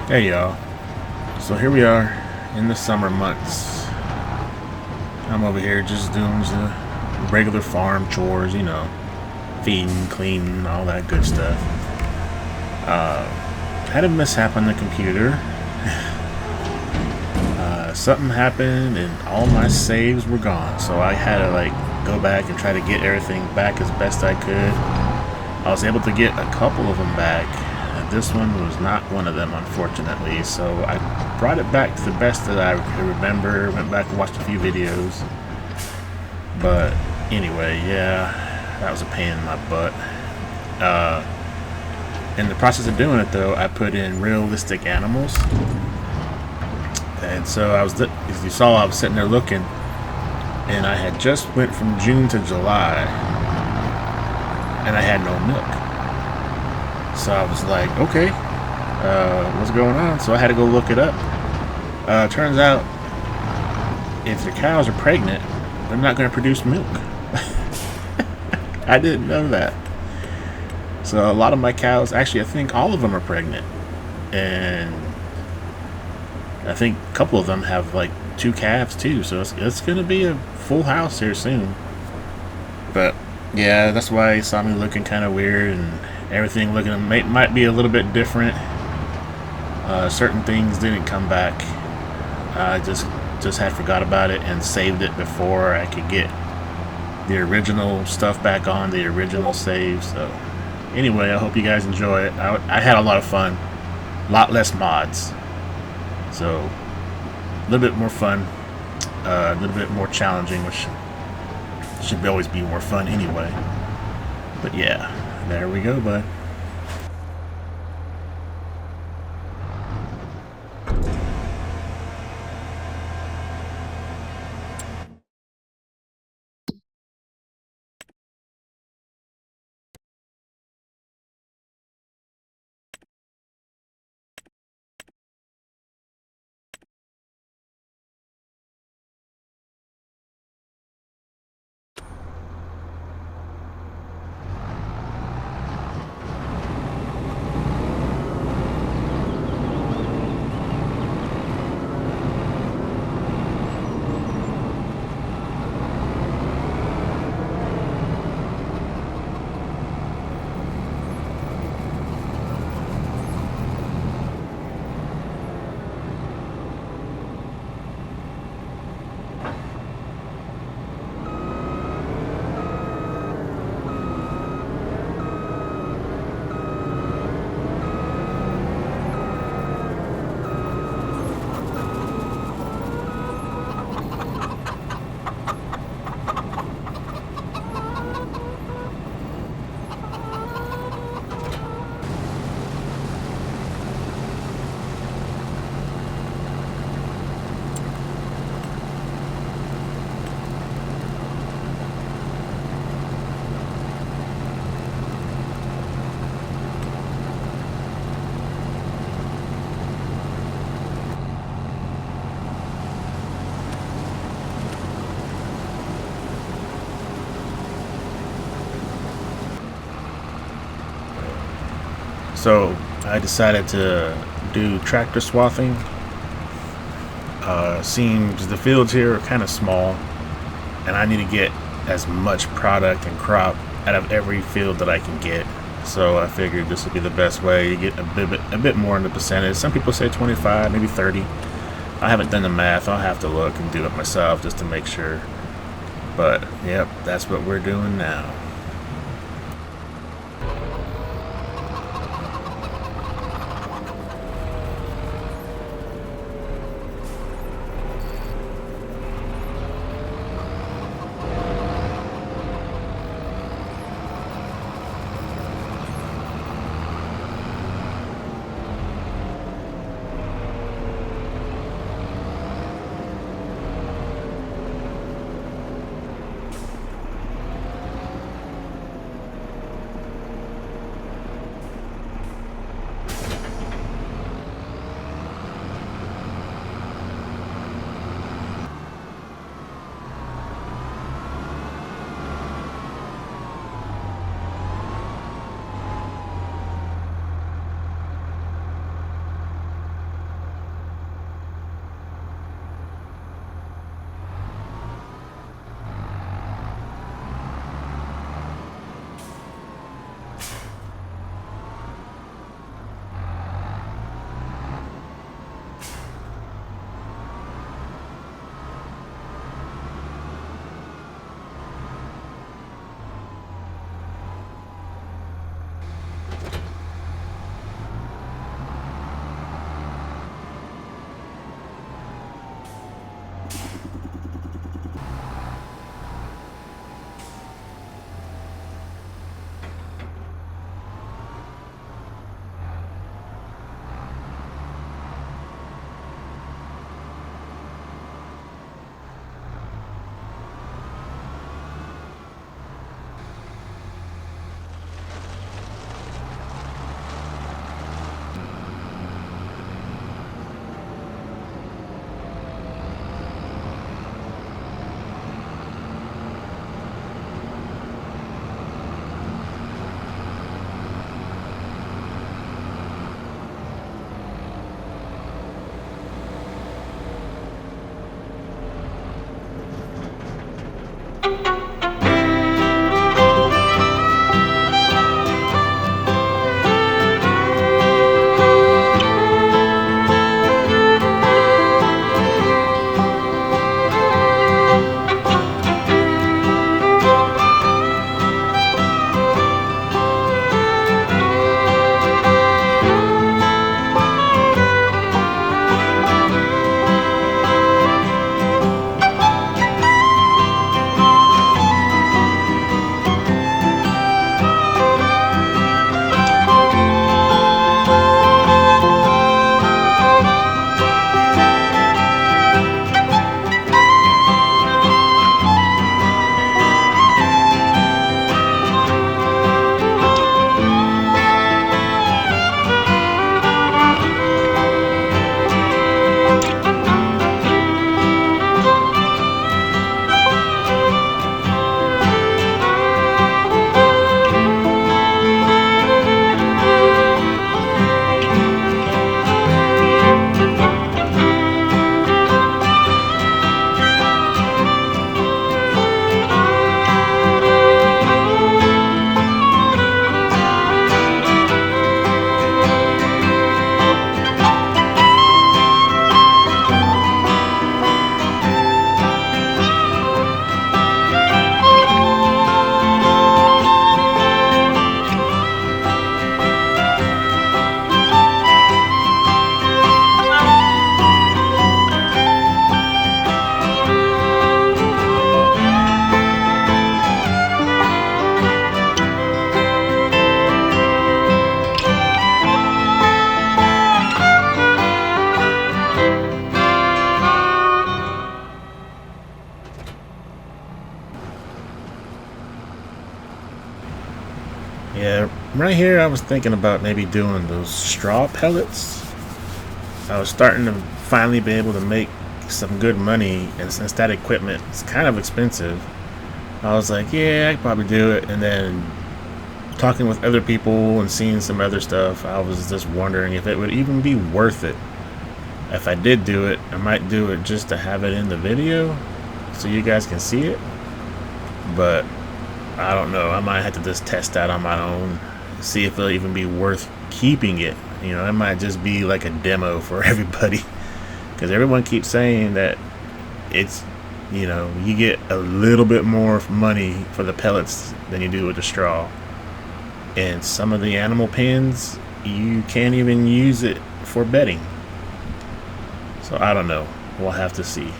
Hey y'all, so here we are in the summer months. I'm over here just doing the regular farm chores, feeding, cleaning, all that good stuff. Had a mishap on the computer. Something happened and all my saves were gone, so I had to go back and try to get everything back as best I could. I was able to get a couple of them back. This one was not one of them, unfortunately, so I brought it back to the best that I could remember. Went back and watched a few videos. But anyway, yeah, that was a pain in my butt. In the process of doing it, though, I put in realistic animals. And so as you saw, I was sitting there looking, and I had just went from June to July, and I had no milk. So I was like, okay, what's going on? So I had to go look it up. Turns out, if your cows are pregnant, they're not going to produce milk. I didn't know that. So a lot of my cows, actually I think all of them are pregnant. And I think a couple of them have like 2 calves too. So it's going to be a full house here soon. But yeah, that's why you saw me looking kind of weird and everything might be a little bit different. Certain things didn't come back. I just had forgot about it and saved it before I could get the original stuff back on the original save. So anyway, I hope you guys enjoy it. I had a lot of fun, a lot less mods, so a little bit more fun, a little bit more challenging, which should always be more fun anyway. But yeah, there we go, bud. So I decided to do tractor swathing. Seems the fields here are kind of small, and I need to get as much product and crop out of every field that I can get. So I figured this would be the best way to get a bit more in the percentage. Some people say 25, maybe 30. I haven't done the math. I'll have to look and do it myself just to make sure. But yep, that's what we're doing now. right here, I was thinking about maybe doing those straw pellets. I was starting to finally be able to make some good money, and since that equipment is kind of expensive, I was like, yeah, I could probably do it. And then talking with other people and seeing some other stuff, I was just wondering if it would even be worth it. If I did do it, I might do it just to have it in the video so you guys can see it. But I don't know. I might have to just test that on my own, see if it'll even be worth keeping it. You know, it might just be like a demo for everybody. Because everyone keeps saying that it's, you know, you get a little bit more money for the pellets than you do with the straw. And some of the animal pens, you can't even use it for bedding. So I don't know. We'll have to see.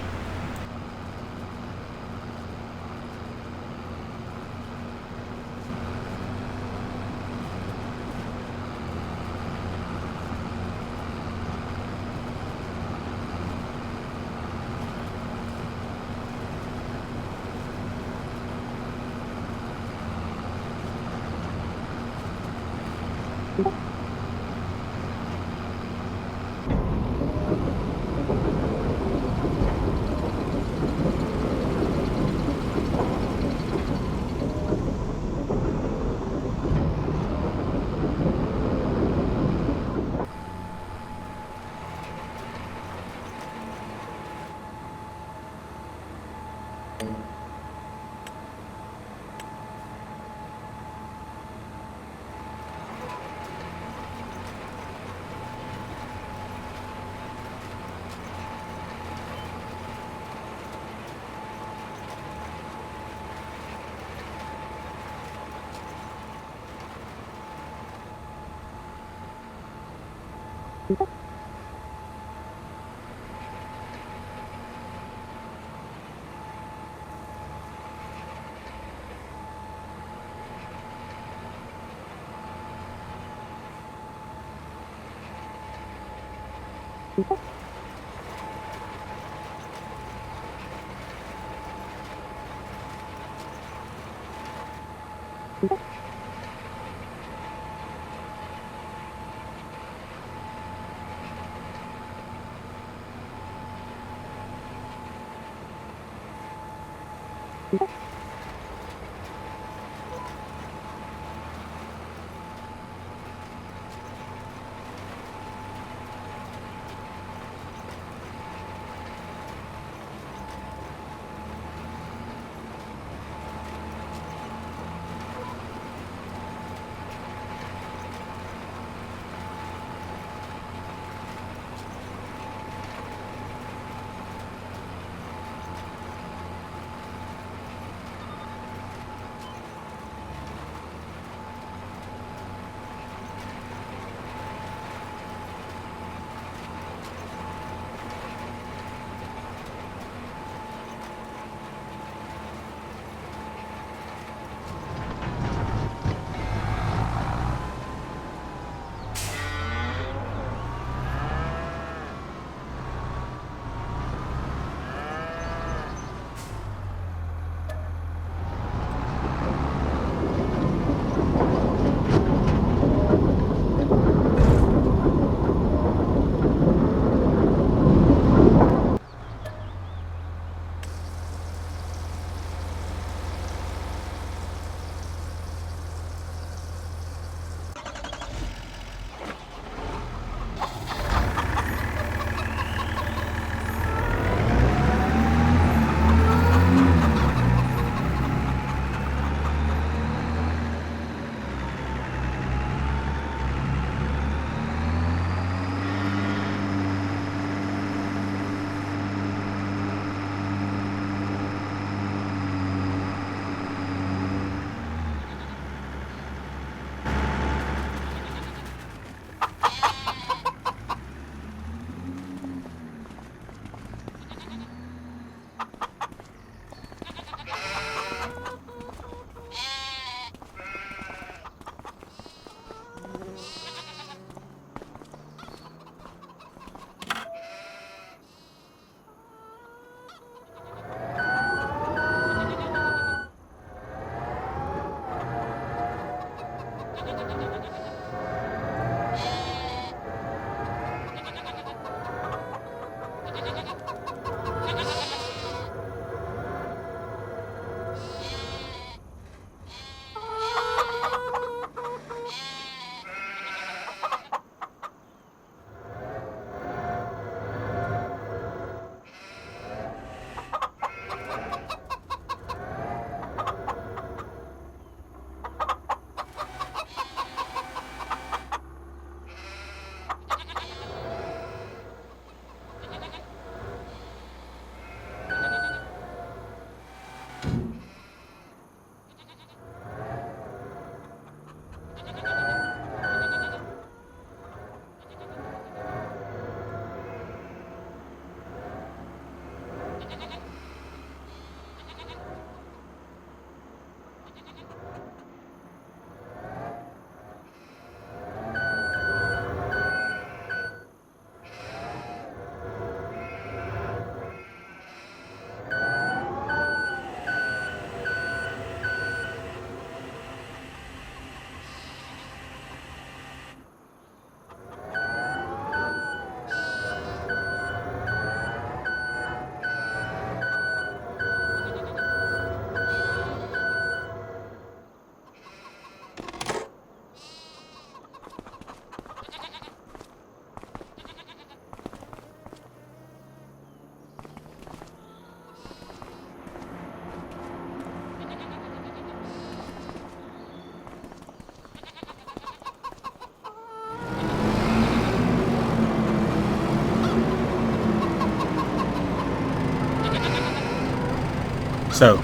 So,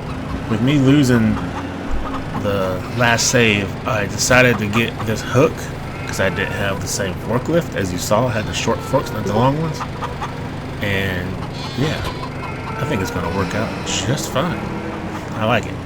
with me losing the last save, I decided to get this hook because I didn't have the same forklift. As you saw, I had the short forks, not the long ones. And yeah, I think it's going to work out just fine. I like it.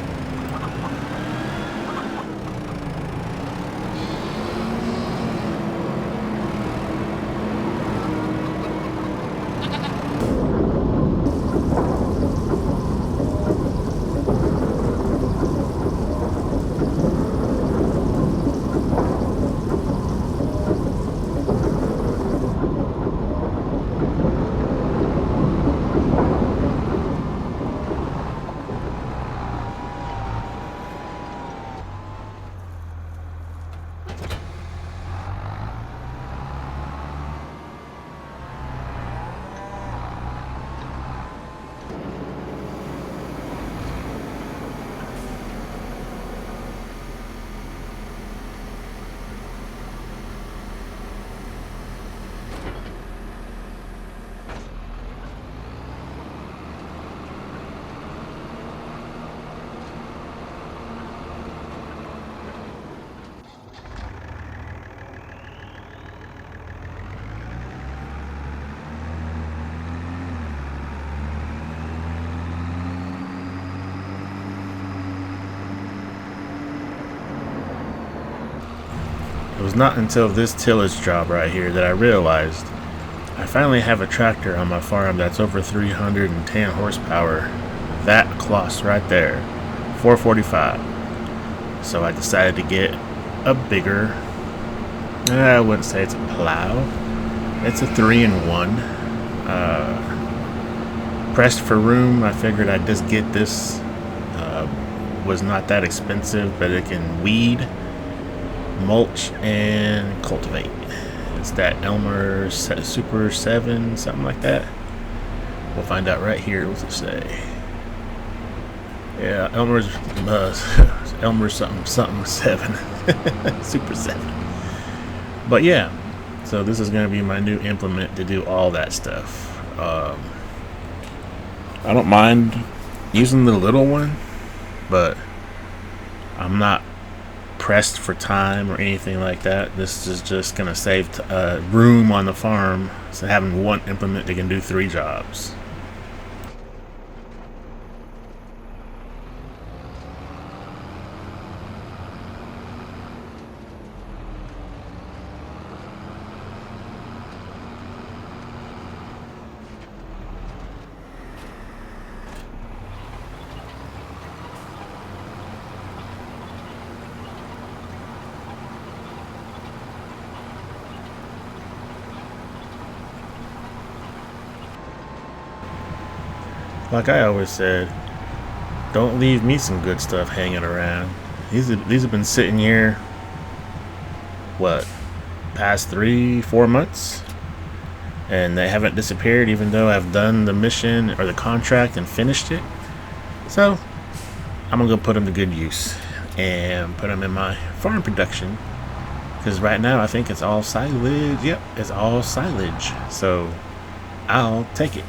It was not until this tillage job right here that I realized I finally have a tractor on my farm that's over 310 horsepower. That closs right there, 445. So I decided to get a bigger, I wouldn't say it's a plow, it's a 3-in-1. Pressed for room, I figured I'd just get this. Was not that expensive, but it can weed, mulch, and cultivate. It's that Elmer Super 7, something like that. We'll find out right here. What's it say? Yeah, Elmer's Elmer something 7. Super 7. But yeah, so this is going to be my new implement to do all that stuff. I don't mind using the little one, but I'm not pressed for time or anything like that. This is just going to save room on the farm, so having one implement that can do 3 jobs. Like I always said, don't leave me some good stuff hanging around. These have been sitting here, what, past 3-4 months? And they haven't disappeared even though I've done the mission or the contract and finished it. So, I'm going to go put them to good use and put them in my farm production. Because right now I think it's all silage. Yep, it's all silage. So, I'll take it.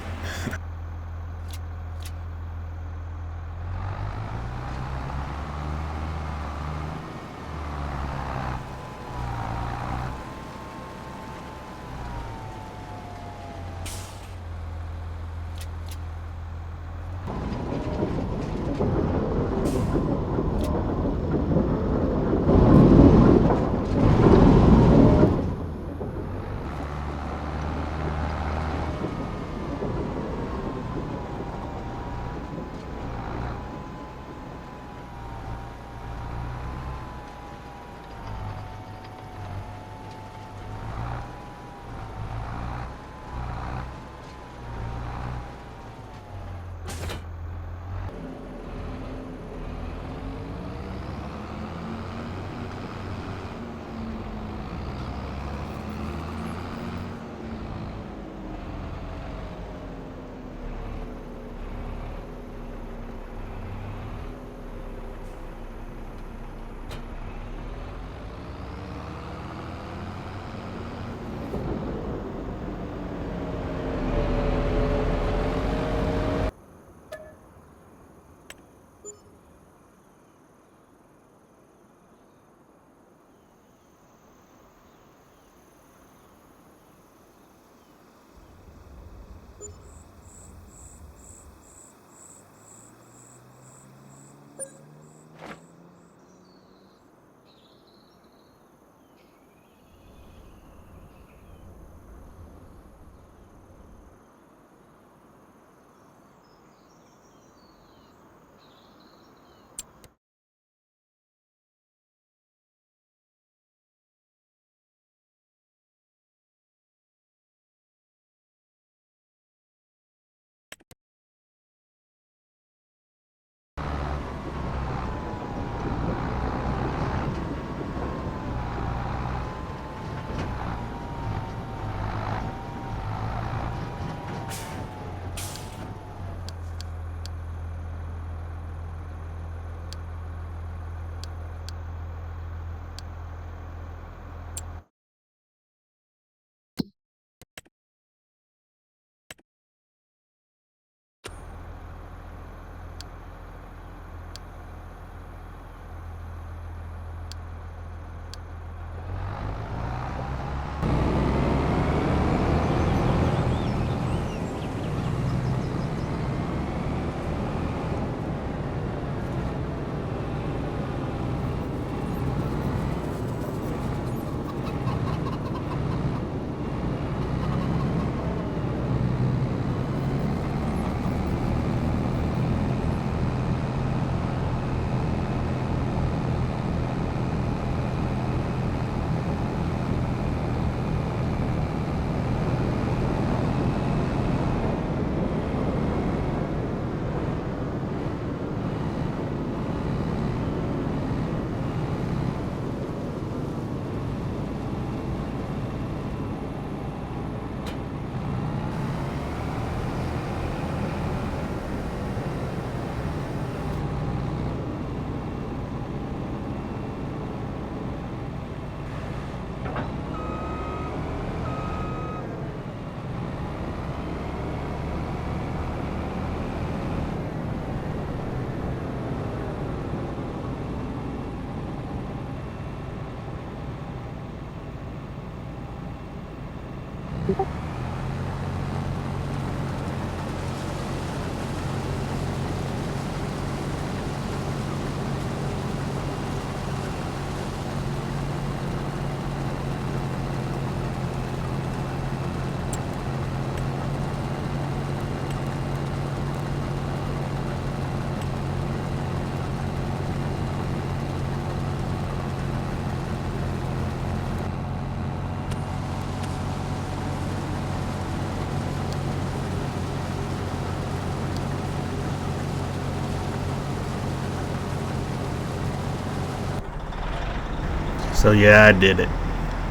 So yeah, I did it.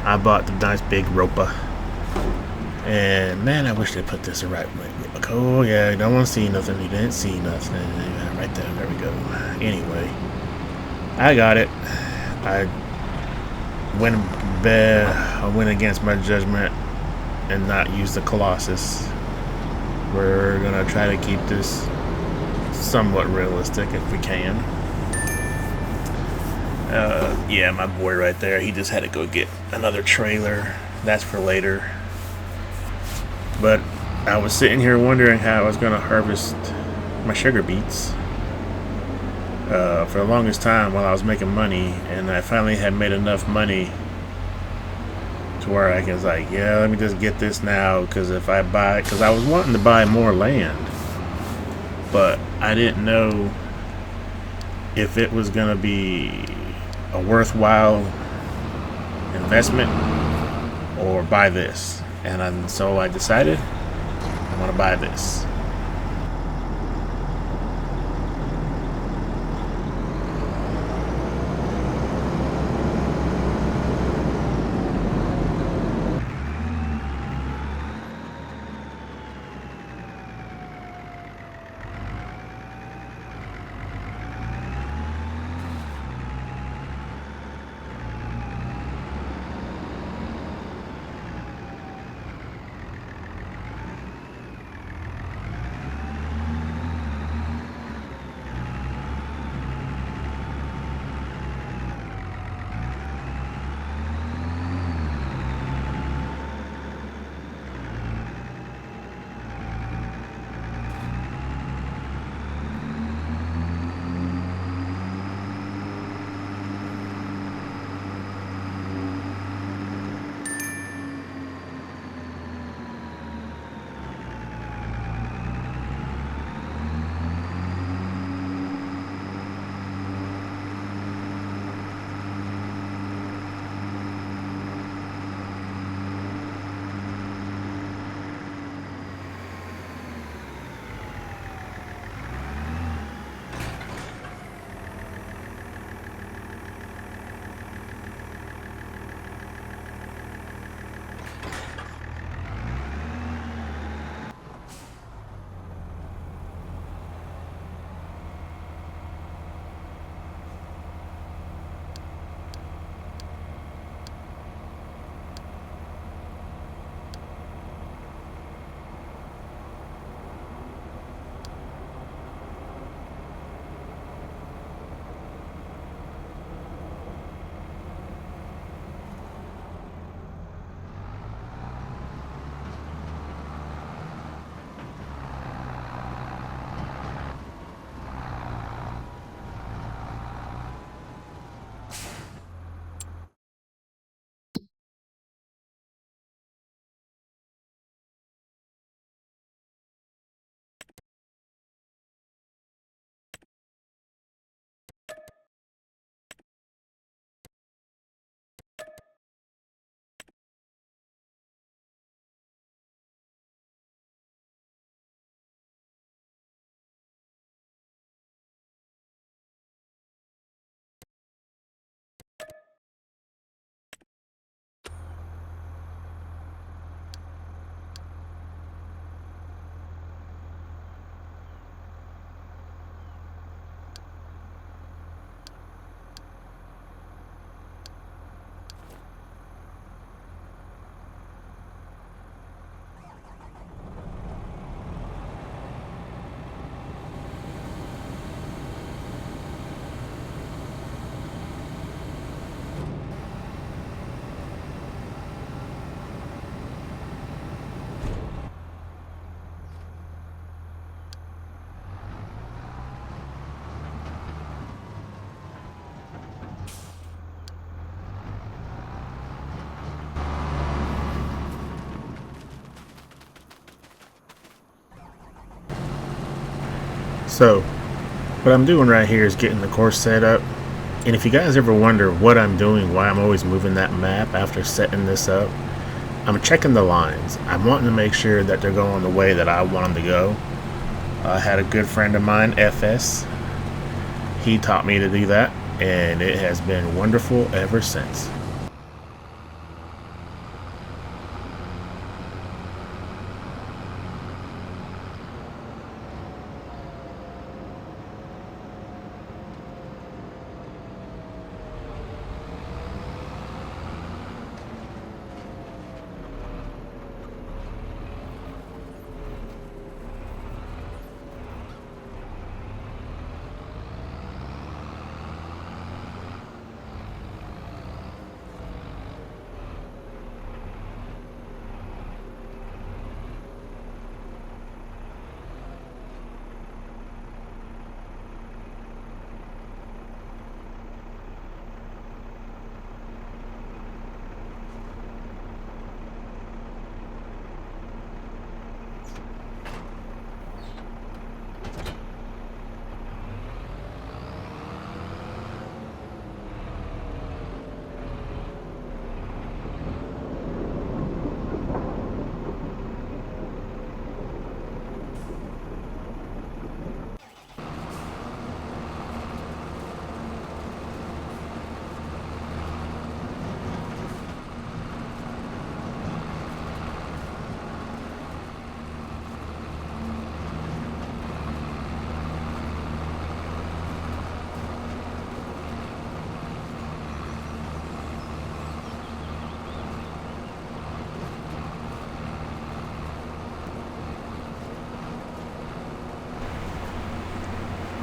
I bought the nice big roper. And man, I wish they put this the right way. Oh yeah, you don't want to see nothing. You didn't see nothing. Yeah, right there. There we go. Anyway, I got it. I I went against my judgment and not use the Colossus. We're gonna try to keep this somewhat realistic if we can. Yeah, my boy right there, he just had to go get another trailer. That's for later. But I was sitting here wondering how I was going to harvest my sugar beets for the longest time while I was making money, and I finally had made enough money to where I was like, yeah, let me just get this now, because if I buy, because I was wanting to buy more land, but I didn't know if it was going to be a worthwhile investment or buy this. And so I decided I want to buy this. So what I'm doing right here is getting the course set up. And if you guys ever wonder what I'm doing, why I'm always moving that map after setting this up, I'm checking the lines. I'm wanting to make sure that they're going the way that I want them to go. I had a good friend of mine, FS. He taught me to do that, and it has been wonderful ever since.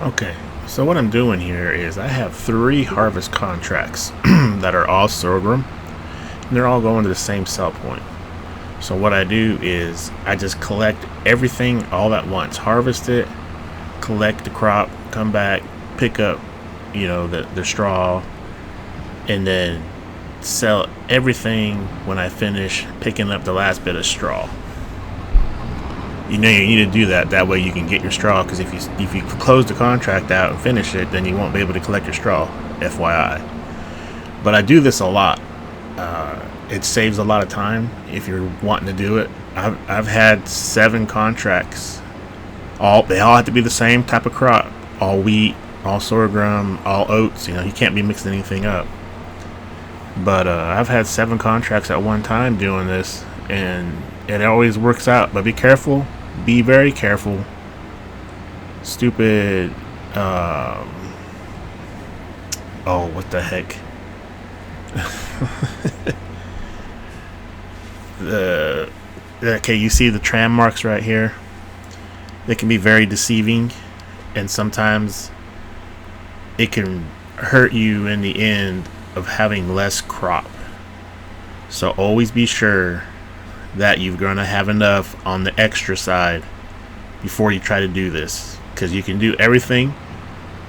Okay, so what I'm doing here is I have 3 harvest contracts that are all sorghum, and they're all going to the same sell point. So what I do is I just collect everything all at once, harvest it, collect the crop, come back, pick up, the straw, and then sell everything when I finish picking up the last bit of straw. You need to do that. That way you can get your straw. Because if you close the contract out and finish it, then you won't be able to collect your straw. FYI. But I do this a lot. It saves a lot of time if you're wanting to do it. I've had 7 contracts. They all have to be the same type of crop. All wheat, all sorghum, all oats. You can't be mixing anything up. But I've had 7 contracts at one time doing this, and it always works out. But be careful. Be very careful. Stupid. Oh, what the heck? Okay, you see the tram marks right here? They can be very deceiving, and sometimes it can hurt you in the end of having less crop. So always be sure that you're going to have enough on the extra side before you try to do this, because you can do everything,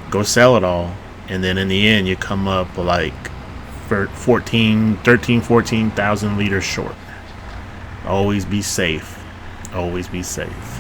go sell it all, and then in the end you come up like 14,000 liters short. Always be safe. Always be safe.